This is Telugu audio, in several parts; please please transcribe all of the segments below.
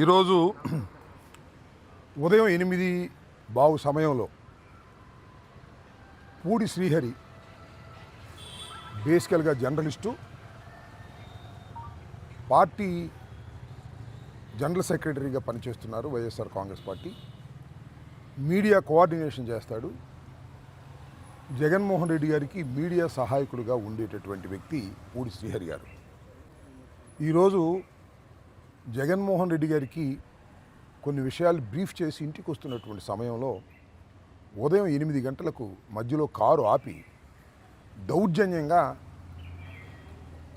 ఈరోజు ఉదయం 8 సమయంలో పూడి శ్రీహరి బేసికల్గా జర్నలిస్టు, పార్టీ జనరల్ సెక్రటరీగా పనిచేస్తున్నారు YSR Congress party. Media coordination చేస్తాడు. జగన్మోహన్ రెడ్డి గారికి మీడియా సహాయకుడిగా ఉండేటటువంటి వ్యక్తి పూడి శ్రీహరి గారు. ఈరోజు జగన్మోహన్ రెడ్డి గారికి కొన్ని విషయాలు బ్రీఫ్ చేసి ఇంటికి వస్తున్నటువంటి సమయంలో ఉదయం 8 గంటలకు మధ్యలో కారు ఆపి దౌర్జన్యంగా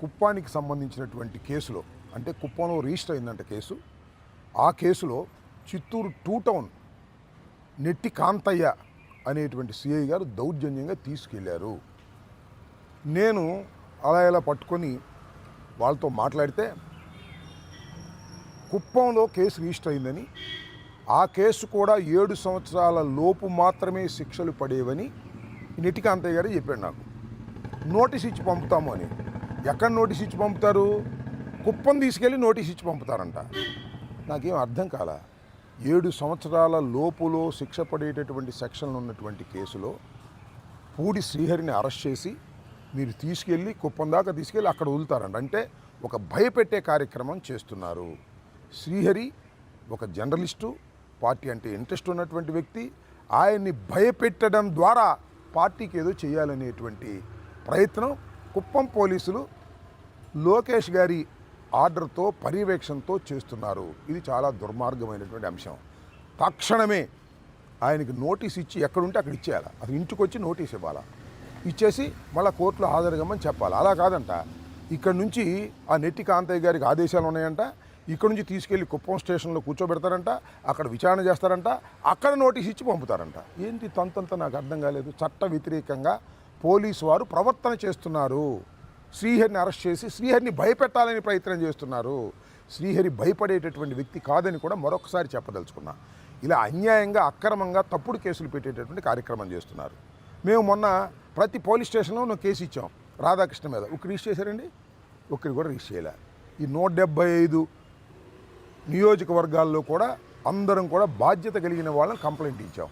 కుప్పానికి సంబంధించినటువంటి కేసులో, అంటే కుప్పంలో రిజిస్టర్ అయిందంట కేసు. ఆ కేసులో చిత్తూరు 2 టౌన్ నెట్టి కాంతయ్య అనేటువంటి సిఐ గారు దౌర్జన్యంగా తీసుకెళ్లారు. నేను అలా ఇలా పట్టుకొని వాళ్ళతో మాట్లాడితే కుప్పంలో కేసు రిజిస్టర్ అయిందని, ఆ కేసు కూడా 7 సంవత్సరాల లోపు మాత్రమే శిక్షలు పడేవని నెట్టి కాంతయ్య గారు చెప్పాడు నాకు. నోటీస్ ఇచ్చి పంపుతాము అని. ఎక్కడ నోటీస్ ఇచ్చి పంపుతారు? కుప్పం తీసుకెళ్ళి నోటీస్ ఇచ్చి పంపుతారంట. నాకేం అర్థం కాల. 7 సంవత్సరాల లోపులో శిక్ష పడేటటువంటి సెక్షన్లు ఉన్నటువంటి కేసులో పూడి శ్రీహరిని అరెస్ట్ చేసి మీరు తీసుకెళ్ళి కుప్పం దాకా తీసుకెళ్ళి అక్కడ వదులుతారంట. అంటే ఒక భయపెట్టే కార్యక్రమం చేస్తున్నారు. శ్రీహరి ఒక జర్నలిస్టు, పార్టీ అంటే ఇంట్రెస్ట్ ఉన్నటువంటి వ్యక్తి. ఆయన్ని భయపెట్టడం ద్వారా పార్టీకి ఏదో చేయాలనేటువంటి ప్రయత్నం కుప్పం పోలీసులు లోకేష్ గారి ఆర్డర్తో, పర్యవేక్షణతో చేస్తున్నారు. ఇది చాలా దుర్మార్గమైనటువంటి అంశం. తక్షణమే ఆయనకి నోటీస్ ఇచ్చి ఎక్కడుంటే అక్కడ ఇచ్చేయాలి. అసలు ఇంటికి వచ్చి నోటీస్ ఇవ్వాలా, ఇచ్చేసి మళ్ళీ కోర్టులో హాజరుగమ్మని చెప్పాలి. అలా కాదంట. ఇక్కడ నుంచి ఆ నెట్టి కాంతయ్య గారికి ఆదేశాలు ఉన్నాయంట. ఇక్కడ నుంచి తీసుకెళ్ళి కుప్పం స్టేషన్లో కూర్చోబెడతారంట, అక్కడ విచారణ చేస్తారంట, అక్కడ నోటీస్ ఇచ్చి పంపుతారంట. ఏంటి తంతంత నాకు అర్థం కాలేదు. చట్ట వ్యతిరేకంగా పోలీసు వారు ప్రవర్తన చేస్తున్నారు. శ్రీహరిని అరెస్ట్ చేసి శ్రీహరిని భయపెట్టాలని ప్రయత్నం చేస్తున్నారు. శ్రీహరి భయపడేటటువంటి వ్యక్తి కాదని కూడా మరొకసారి చెప్పదలుచుకున్నా. ఇలా అన్యాయంగా, అక్రమంగా తప్పుడు కేసులు పెట్టేటటువంటి కార్యక్రమం చేస్తున్నారు. మేము మొన్న ప్రతి పోలీస్ స్టేషన్లో కేసు ఇచ్చాం రాధాకృష్ణ మీద. ఒకరు రిజిస్టర్ చేశారండి? ఒకరు కూడా రిజిస్టర్ చేయలే. ఈ 175 నియోజకవర్గాల్లో కూడా అందరం కూడా బాధ్యత కలిగిన వాళ్ళని కంప్లైంట్ ఇచ్చాం.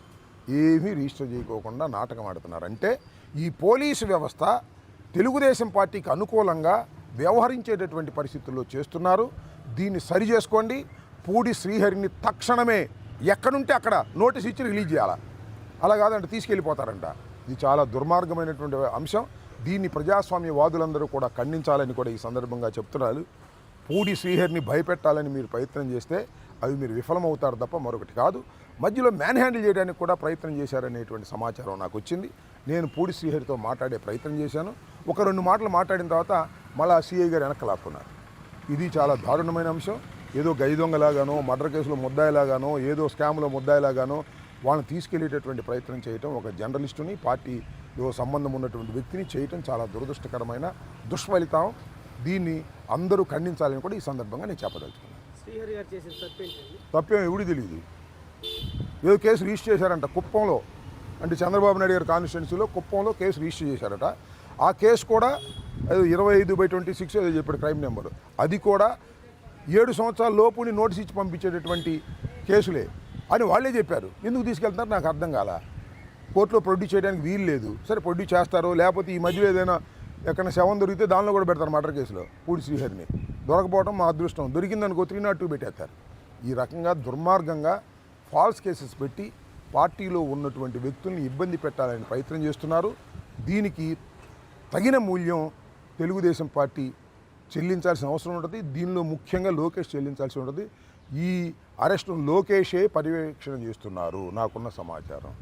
ఏమీ రిజిస్టర్ చేయకోకుండా నాటకం ఆడుతున్నారు. అంటే ఈ పోలీసు వ్యవస్థ తెలుగుదేశం పార్టీకి అనుకూలంగా వ్యవహరించేటటువంటి పరిస్థితుల్లో చేస్తున్నారు. దీన్ని సరి చేసుకోండి. పూడి శ్రీహరిని తక్షణమే ఎక్కడుంటే అక్కడ నోటీస్ ఇచ్చి రిలీజ్ చేయాలా. అలా కాదంటే తీసుకెళ్ళిపోతారంట. ఇది చాలా దుర్మార్గమైనటువంటి అంశం. దీన్ని ప్రజాస్వామ్యవాదులందరూ కూడా ఖండించాలని కూడా ఈ సందర్భంగా చెప్తున్నారు. పూడి శ్రీహరిని భయపెట్టాలని మీరు ప్రయత్నం చేస్తే అవి మీరు విఫలమవుతారు తప్ప మరొకటి కాదు. మధ్యలో మ్యాన్ హ్యాండిల్ చేయడానికి కూడా ప్రయత్నం చేశారనేటువంటి సమాచారం నాకు వచ్చింది. నేను పూడి శ్రీహరితో మాట్లాడే ప్రయత్నం చేశాను. 1-2 మాటలు మాట్లాడిన తర్వాత మళ్ళీ సిఐ గారు వెనక్కి లాక్కున్నారు. ఇది చాలా దారుణమైన అంశం. ఏదో గై దొంగలాగానో, మర్డర్ కేసులో ముద్దాయిలాగానో, ఏదో స్కామ్లో ముద్దాయిలాగానో వాళ్ళని తీసుకెళ్లేటటువంటి ప్రయత్నం చేయటం, ఒక జర్నలిస్టుని, పార్టీలో సంబంధం ఉన్నటువంటి వ్యక్తిని చేయటం చాలా దురదృష్టకరమైన దుష్ఫలితం. దీన్ని అందరూ ఖండించాలని కూడా ఈ సందర్భంగా నేను చెప్పదలుచుకున్నాను. శ్రీహరి గారు చేసిన తప్పేం ఎవడీ తెలియదు. ఏదో కేసు రిజిస్టర్ చేశారంట కుప్పంలో, అంటే చంద్రబాబు నాయుడు గారి కాన్స్టిట్యున్సీలో కుప్పంలో కేసు రిజిస్టర్ చేశారట. ఆ కేసు కూడా 25/26 ఏదో చెప్పాడు క్రైమ్ నెంబరు. అది కూడా 7 సంవత్సరాల లోపుని నోటీస్ ఇచ్చి పంపించేటటువంటి కేసులే అని వాళ్ళే చెప్పారు. ఎందుకు తీసుకెళ్తున్నారు నాకు అర్థం కాల. కోర్టులో ప్రొడ్యూస్ చేయడానికి వీలు లేదు. సరే ప్రొడ్యూస్ చేస్తారో, లేకపోతే ఈ మధ్యలో ఏదైనా ఎక్కడ శవం దొరికితే దానిలో కూడా పెడతారు. మర్డర్ కేసులో పూడి శ్రీహరిని దొరకపోవడం మా అదృష్టం. దొరికిందనుకో 302 పెట్టేస్తారు. ఈ రకంగా దుర్మార్గంగా ఫాల్స్ కేసెస్ పెట్టి పార్టీలో ఉన్నటువంటి వ్యక్తుల్ని ఇబ్బంది పెట్టాలని ప్రయత్నం చేస్తున్నారు. దీనికి తగిన మూల్యం తెలుగుదేశం పార్టీ చెల్లించాల్సిన అవసరం ఉంటుంది. దీనిలో ముఖ్యంగా లోకేష్ చెల్లించాల్సి ఉంటుంది. ఈ అరెస్టును లోకేషే పర్యవేక్షణ చేస్తున్నారు నాకున్న సమాచారం.